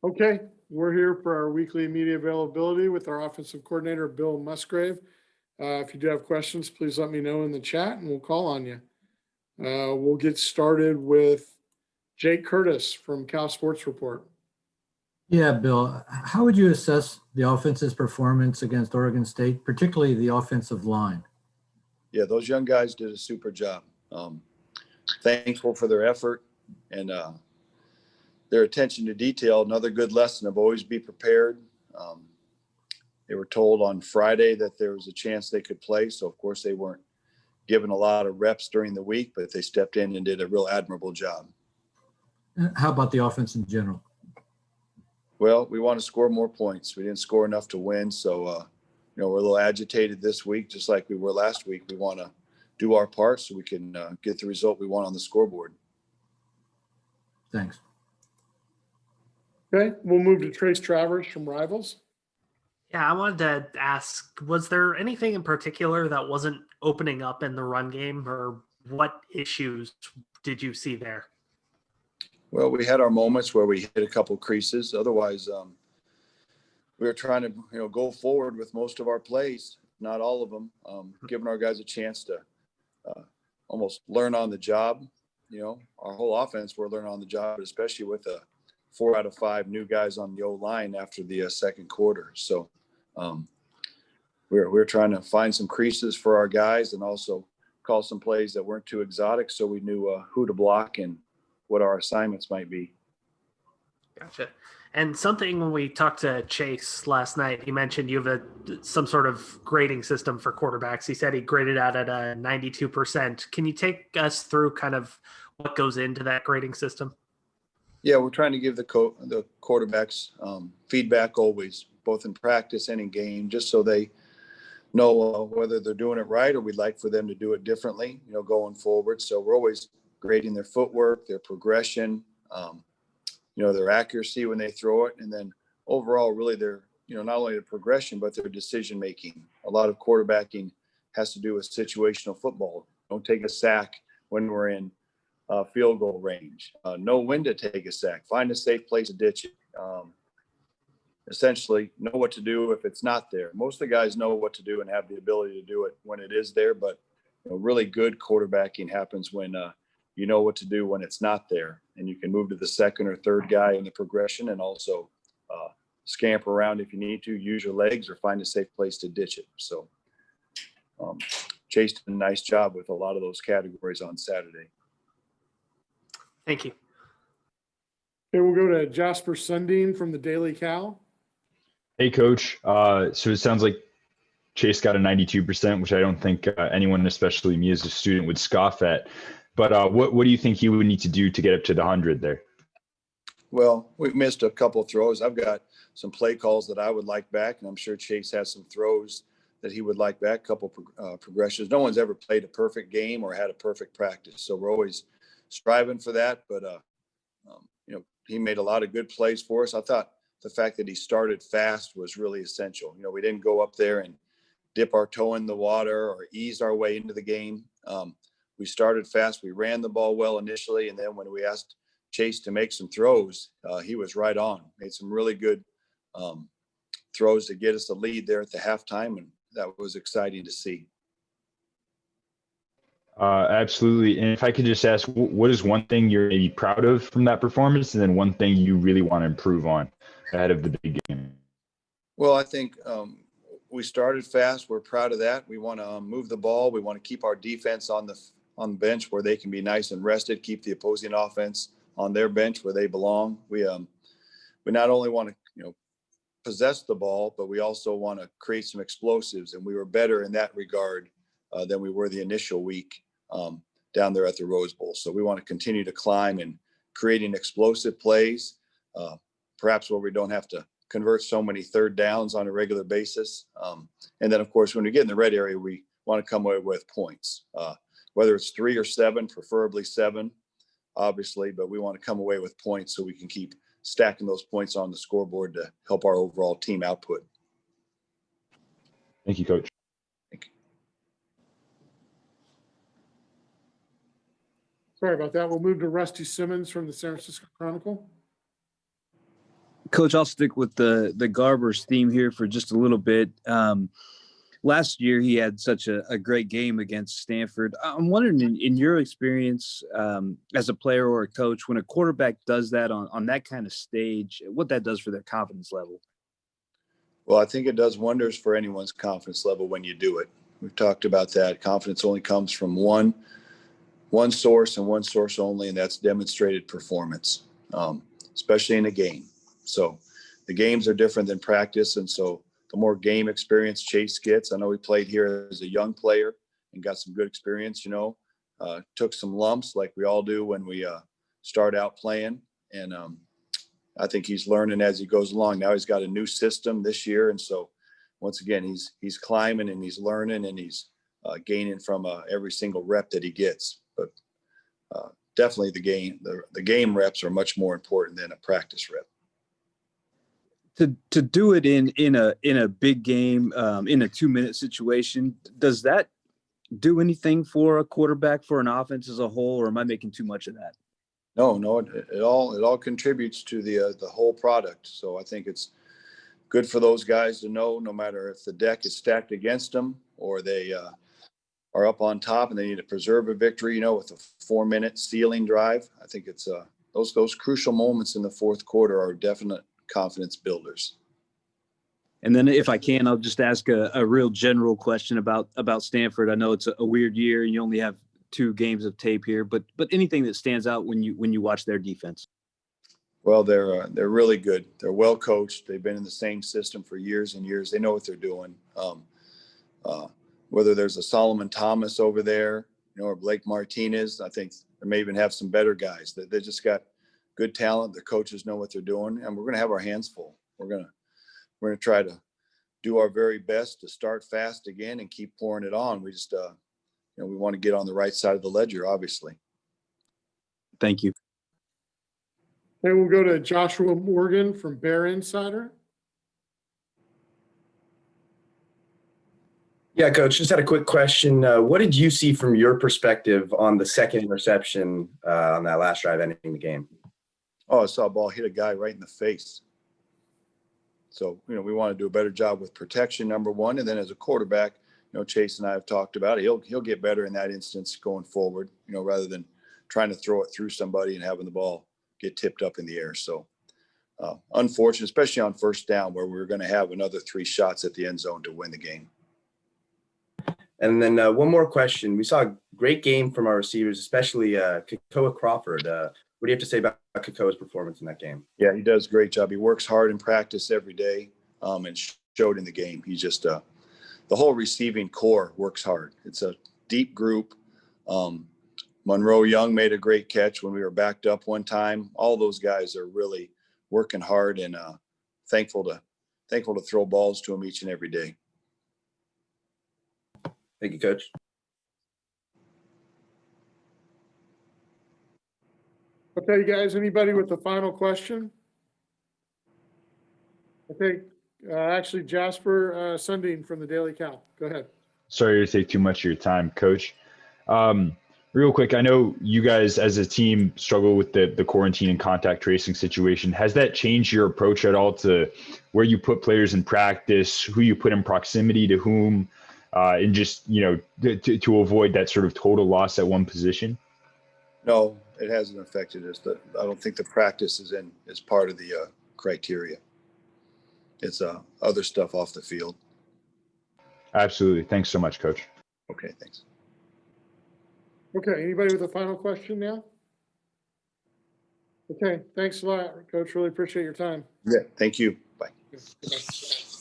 Okay, we're here for our weekly media availability with our offensive coordinator, Bill Musgrave. If you do have questions, please let me know in the chat and we'll call on you. We'll get started with Jake Curtis from Cal Sports Report. Yeah, Bill, how would you assess the offense's performance against Oregon State, particularly the offensive line? Yeah, those young guys did a super job. Thankful for their effort and their attention to detail. Another good lesson of always be prepared. They were told on Friday that there was a chance they could play. So, of course, they weren't given a lot of reps during the week, but they stepped in and did a real admirable job. How about the offense in general? Well, we want to score more points. We didn't score enough to win. So, we're a little agitated this week, just like we were last week. We want to do our part so we can get the result we want on the scoreboard. Thanks. Okay, we'll move to Trace Travers from Rivals. Yeah, I wanted to ask, was there anything in particular that wasn't opening up in the run game, or what issues did you see there? Well, we had our moments where we hit a couple creases. Otherwise, we were trying to, go forward with most of our plays, not all of them, giving our guys a chance to almost learn on the job. Our whole offense, we're learning on the job, especially with 4 out of 5 new guys on the O-line after the second quarter. So we're trying to find some creases for our guys and also call some plays that weren't too exotic so we knew who to block and what our assignments might be. Gotcha. And something when we talked to Chase last night, he mentioned you have some sort of grading system for quarterbacks. He said he graded out at a 92%. Can you take us through kind of what goes into that grading system? Yeah, we're trying to give the quarterbacks feedback always, both in practice and in game, just so they know whether they're doing it right or we'd like for them to do it differently, going forward. So we're always grading their footwork, their progression, their accuracy when they throw it. And then overall, really their, not only the progression, but their decision making. A lot of quarterbacking has to do with situational football. Don't take a sack when we're in field goal range. Know when to take a sack. Find a safe place to ditch it. Essentially, know what to do if it's not there. Most of the guys know what to do and have the ability to do it when it is there. But really good quarterbacking happens when you know what to do when it's not there, and you can move to the second or third guy in the progression and also scamper around if you need to, use your legs or find a safe place to ditch it. So Chase did a nice job with a lot of those categories on Saturday. Thank you. Okay, we'll go to Jasper Sundin from the Daily Cal. Hey, Coach. So it sounds like Chase got a 92%, which I don't think anyone, especially me as a student, would scoff at. But what do you think he would need to do to get up to the 100 there? Well, we've missed a couple of throws. I've got some play calls that I would like back, and I'm sure Chase has some throws that he would like back, a couple progressions. No one's ever played a perfect game or had a perfect practice, so we're always striving for that. But, he made a lot of good plays for us. I thought the fact that he started fast was really essential. We didn't go up there and dip our toe in the water or ease our way into the game. We started fast. We ran the ball well initially, and then when we asked Chase to make some throws, he was right on. Made some really good throws to get us the lead there at the halftime, and that was exciting to see. Absolutely. And if I could just ask, what is one thing you're maybe proud of from that performance, and then one thing you really want to improve on ahead of the big game? Well, I think we started fast. We're proud of that. We want to move the ball. We want to keep our defense on the bench where they can be nice and rested, keep the opposing offense on their bench where they belong. We not only want to, possess the ball, but we also want to create some explosives. And we were better in that regard than we were the initial week down there at the Rose Bowl. So we want to continue to climb and creating explosive plays, perhaps where we don't have to convert so many third downs on a regular basis. And then, of course, when we get in the red area, we want to come away with points, whether it's 3 or 7, preferably 7, obviously, but we want to come away with points so we can keep stacking those points on the scoreboard to help our overall team output. Thank you, Coach. Thank you. Sorry about that. We'll move to Rusty Simmons from the San Francisco Chronicle. Coach, I'll stick with the Garbers theme here for just a little bit. Last year, he had such a great game against Stanford. I'm wondering, in your experience as a player or a coach, when a quarterback does that on that kind of stage, what that does for their confidence level? Well, I think it does wonders for anyone's confidence level when you do it. We've talked about that. Confidence only comes from one source and one source only, and that's demonstrated performance, especially in a game. So the games are different than practice, and so the more game experience Chase gets, I know he played here as a young player and got some good experience, took some lumps like we all do when we start out playing. And I think he's learning as he goes along. Now he's got a new system this year. And so once again, he's climbing and he's learning and he's gaining from every single rep that he gets. But definitely the game reps are much more important than a practice rep. To do it in a big game, in a 2-minute situation, does that do anything for a quarterback, for an offense as a whole, or am I making too much of that? No, it all contributes to the whole product. So I think it's good for those guys to know, no matter if the deck is stacked against them or they are up on top and they need to preserve a victory, with a 4-minute ceiling drive. I think it's those crucial moments in the fourth quarter are definite confidence builders. And then if I can, I'll just ask a real general question about Stanford. I know it's a weird year and you only have 2 games of tape here, but anything that stands out when you watch their defense? Well, they're really good. They're well coached. They've been in the same system for years and years. They know what they're doing. Whether there's a Solomon Thomas over there, or Blake Martinez, I think they may even have some better guys. They just got good talent. The coaches know what they're doing, and we're going to have our hands full. We're going to try to do our very best to start fast again and keep pouring it on. We just we want to get on the right side of the ledger, obviously. Thank you. Then we'll go to Joshua Morgan from Bear Insider. Yeah, Coach, just had a quick question. What did you see from your perspective on the second interception on that last drive ending the game? Oh, I saw a ball hit a guy right in the face. So, we want to do a better job with protection, number one. And then as a quarterback, Chase and I have talked about it. He'll get better in that instance going forward, rather than trying to throw it through somebody and having the ball get tipped up in the air. So unfortunate, especially on first down where we were going to have another 3 shots at the end zone to win the game. And then one more question. We saw a great game from our receivers, especially Kakoa Crawford. What do you have to say about Kakoa's performance in that game? Yeah, he does a great job. He works hard in practice every day and showed in the game. He just the whole receiving core works hard. It's a deep group. Monroe Young made a great catch when we were backed up one time. All those guys are really working hard and thankful to throw balls to them each and every day. Thank you, Coach. Okay, guys, anybody with a final question? Okay, actually, Jasper Sundin from the Daily Cal. Go ahead. Sorry to take too much of your time, Coach. Real quick, I know you guys as a team struggle with the quarantine and contact tracing situation. Has that changed your approach at all to where you put players in practice, who you put in proximity to whom, and just, to avoid that sort of total loss at one position? No, it hasn't affected us. I don't think the practice is part of the criteria. It's other stuff off the field. Absolutely. Thanks so much, Coach. Okay, thanks. Okay, anybody with a final question now? Okay, thanks a lot, Coach. Really appreciate your time. Yeah, thank you. Bye. Goodbye.